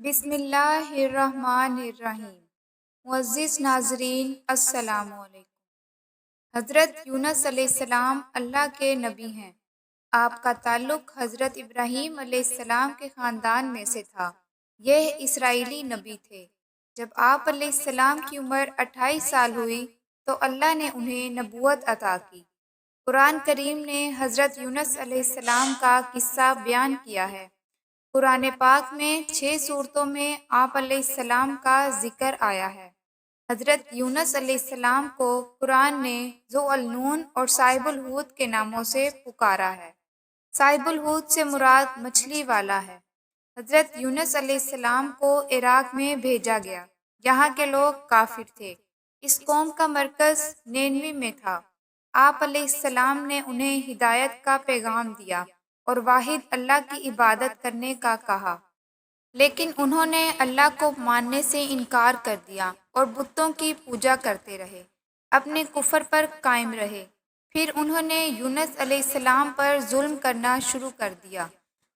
بسم اللہ الرحمن الرحیم۔ معزز ناظرین، السلام علیکم۔ حضرت یونس علیہ السلام اللہ کے نبی ہیں۔ آپ کا تعلق حضرت ابراہیم علیہ السلام کے خاندان میں سے تھا۔ یہ اسرائیلی نبی تھے۔ جب آپ علیہ السلام کی عمر 28 سال ہوئی تو اللہ نے انہیں نبوت عطا کی۔ قرآن کریم نے حضرت یونس علیہ السلام کا قصہ بیان کیا ہے۔ قرآن پاک میں 6 صورتوں میں آپ علیہ السلام کا ذکر آیا ہے۔ حضرت یونس علیہ السلام کو قرآن نے ذو النون اور صاحب الحوت کے ناموں سے پکارا ہے۔ صاحب الحوت سے مراد مچھلی والا ہے۔ حضرت یونس علیہ السلام کو عراق میں بھیجا گیا۔ یہاں کے لوگ کافر تھے۔ اس قوم کا مرکز نینوے میں تھا۔ آپ علیہ السلام نے انہیں ہدایت کا پیغام دیا اور واحد اللہ کی عبادت کرنے کا کہا، لیکن انہوں نے اللہ کو ماننے سے انکار کر دیا اور بتوں کی پوجا کرتے رہے، اپنے کفر پر قائم رہے۔ پھر انہوں نے یونس علیہ السلام پر ظلم کرنا شروع کر دیا۔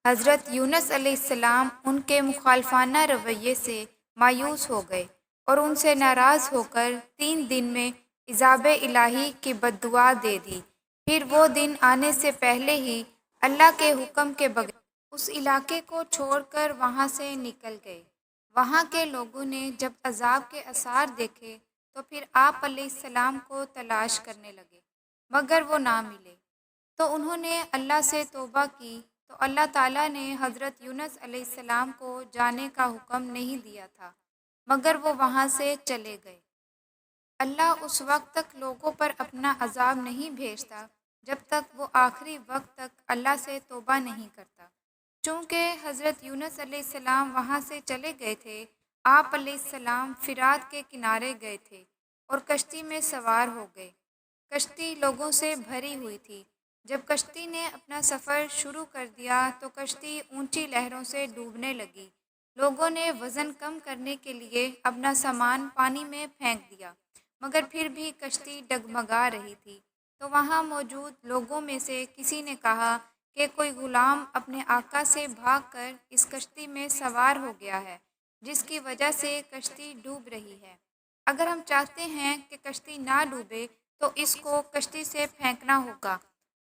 حضرت یونس علیہ السلام ان کے مخالفانہ رویے سے مایوس ہو گئے اور ان سے ناراض ہو کر 3 دن میں عذاب الہی کی بد دعا دے دی۔ پھر وہ دن آنے سے پہلے ہی اللہ کے حکم کے بغیر اس علاقے کو چھوڑ کر وہاں سے نکل گئے۔ وہاں کے لوگوں نے جب عذاب کے آثار دیکھے تو پھر آپ علیہ السلام کو تلاش کرنے لگے، مگر وہ نہ ملے۔ تو انہوں نے اللہ سے توبہ کی تو اللہ تعالیٰ نے حضرت یونس علیہ السلام کو جانے کا حکم نہیں دیا تھا، مگر وہ وہاں سے چلے گئے۔ اللہ اس وقت تک لوگوں پر اپنا عذاب نہیں بھیجتا جب تک وہ آخری وقت تک اللہ سے توبہ نہیں کرتا۔ چونکہ حضرت یونس علیہ السلام وہاں سے چلے گئے تھے، آپ علیہ السلام فرات کے کنارے گئے تھے اور کشتی میں سوار ہو گئے۔ کشتی لوگوں سے بھری ہوئی تھی۔ جب کشتی نے اپنا سفر شروع کر دیا تو کشتی اونچی لہروں سے ڈوبنے لگی۔ لوگوں نے وزن کم کرنے کے لیے اپنا سامان پانی میں پھینک دیا، مگر پھر بھی کشتی ڈگمگا رہی تھی۔ تو وہاں موجود لوگوں میں سے کسی نے کہا کہ کوئی غلام اپنے آقا سے بھاگ کر اس کشتی میں سوار ہو گیا ہے، جس کی وجہ سے کشتی ڈوب رہی ہے۔ اگر ہم چاہتے ہیں کہ کشتی نہ ڈوبے تو اس کو کشتی سے پھینکنا ہوگا۔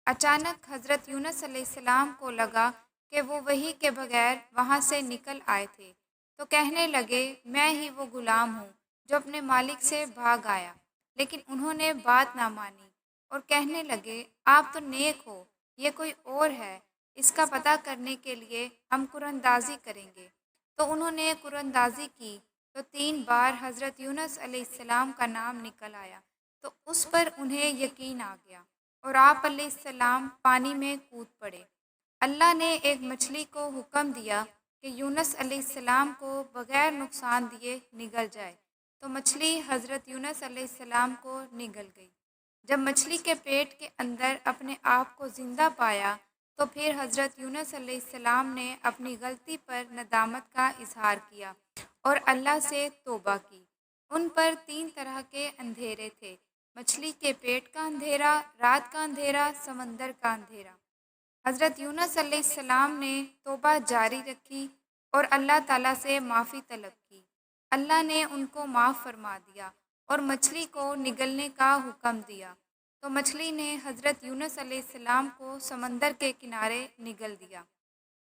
اچانک حضرت یونس علیہ السلام کو لگا کہ وہ وحی کے بغیر وہاں سے نکل آئے تھے، تو کہنے لگے، میں ہی وہ غلام ہوں جو اپنے مالک سے بھاگ آیا۔ لیکن انہوں نے بات نہ مانی اور کہنے لگے، آپ تو نیک ہو، یہ کوئی اور ہے، اس کا پتہ کرنے کے لیے ہم قراندازی کریں گے۔ تو انہوں نے قراندازی کی تو 3 بار حضرت یونس علیہ السلام کا نام نکل آیا، تو اس پر انہیں یقین آ گیا اور آپ علیہ السلام پانی میں کود پڑے۔ اللہ نے ایک مچھلی کو حکم دیا کہ یونس علیہ السلام کو بغیر نقصان دیے نگل جائے، تو مچھلی حضرت یونس علیہ السلام کو نگل گئی۔ جب مچھلی کے پیٹ کے اندر اپنے آپ کو زندہ پایا تو پھر حضرت یونس علیہ السلام نے اپنی غلطی پر ندامت کا اظہار کیا اور اللہ سے توبہ کی۔ ان پر 3 طرح کے اندھیرے تھے: مچھلی کے پیٹ کا اندھیرا، رات کا اندھیرا، سمندر کا اندھیرا۔ حضرت یونس علیہ السلام نے توبہ جاری رکھی اور اللہ تعالیٰ سے معافی طلب کی۔ اللہ نے ان کو معاف فرما دیا اور مچھلی کو نگلنے کا حکم دیا، تو مچھلی نے حضرت یونس علیہ السلام کو سمندر کے کنارے نگل دیا۔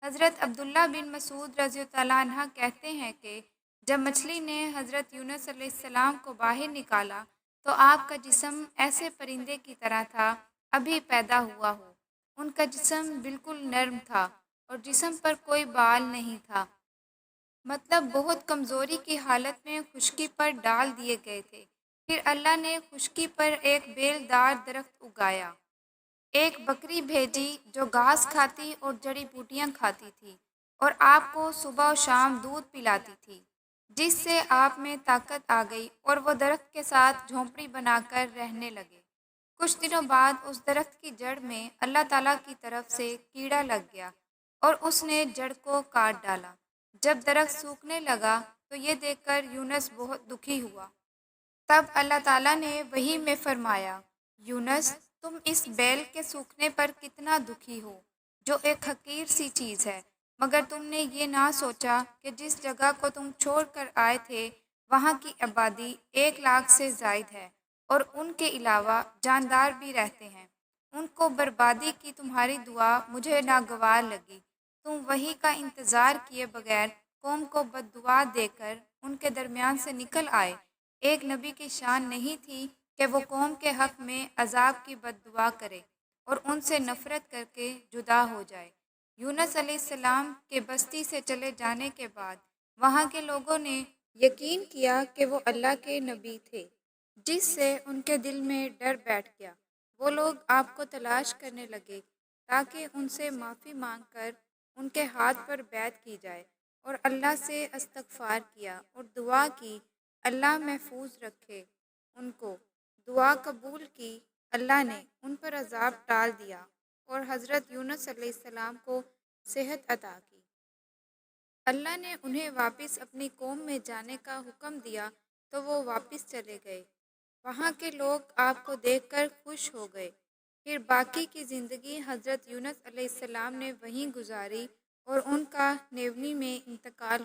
حضرت عبداللہ بن مسعود رضی اللہ عنہ کہتے ہیں کہ جب مچھلی نے حضرت یونس علیہ السلام کو باہر نکالا تو آپ کا جسم ایسے پرندے کی طرح تھا ابھی پیدا ہوا ہو۔ ان کا جسم بالکل نرم تھا اور جسم پر کوئی بال نہیں تھا، مطلب بہت کمزوری کی حالت میں خشکی پر ڈال دیے گئے تھے۔ پھر اللہ نے خشکی پر ایک بیل دار درخت اگایا، ایک بکری بھیجی جو گھاس کھاتی اور جڑی بوٹیاں کھاتی تھی اور آپ کو صبح و شام دودھ پلاتی تھی، جس سے آپ میں طاقت آ گئی اور وہ درخت کے ساتھ جھونپڑی بنا کر رہنے لگے۔ کچھ دنوں بعد اس درخت کی جڑ میں اللہ تعالیٰ کی طرف سے کیڑا لگ گیا اور اس نے جڑ کو کاٹ ڈالا۔ جب درخت سوکھنے لگا تو یہ دیکھ کر یونس بہت دکھی ہوا۔ تب اللہ تعالیٰ نے وحی میں فرمایا، یونس، تم اس بیل کے سوکھنے پر کتنا دکھی ہو جو ایک حقیر سی چیز ہے۔ مگر تم نے یہ نہ سوچا کہ جس جگہ کو تم چھوڑ کر آئے تھے وہاں کی آبادی 1 لاکھ سے زائد ہے اور ان کے علاوہ جاندار بھی رہتے ہیں۔ ان کو بربادی کی تمہاری دعا مجھے ناگوار لگی۔ تم وہی کا انتظار کیے بغیر قوم کو بد دعا دے کر ان کے درمیان سے نکل آئے۔ ایک نبی کی شان نہیں تھی کہ وہ قوم کے حق میں عذاب کی بد دعا کرے اور ان سے نفرت کر کے جدا ہو جائے۔ یونس علیہ السلام کے بستی سے چلے جانے کے بعد وہاں کے لوگوں نے یقین کیا کہ وہ اللہ کے نبی تھے، جس سے ان کے دل میں ڈر بیٹھ گیا۔ وہ لوگ آپ کو تلاش کرنے لگے تاکہ ان سے معافی مانگ کر ان کے ہاتھ پر بیعت کی جائے، اور اللہ سے استغفار کیا اور دعا کی اللہ محفوظ رکھے ان کو۔ دعا قبول کی، اللہ نے ان پر عذاب ٹال دیا اور حضرت یونس علیہ السلام کو صحت عطا کی۔ اللہ نے انہیں واپس اپنی قوم میں جانے کا حکم دیا تو وہ واپس چلے گئے۔ وہاں کے لوگ آپ کو دیکھ کر خوش ہو گئے۔ پھر باقی کی زندگی حضرت یونس علیہ السلام نے وہیں گزاری اور ان کا نیوی میں انتقال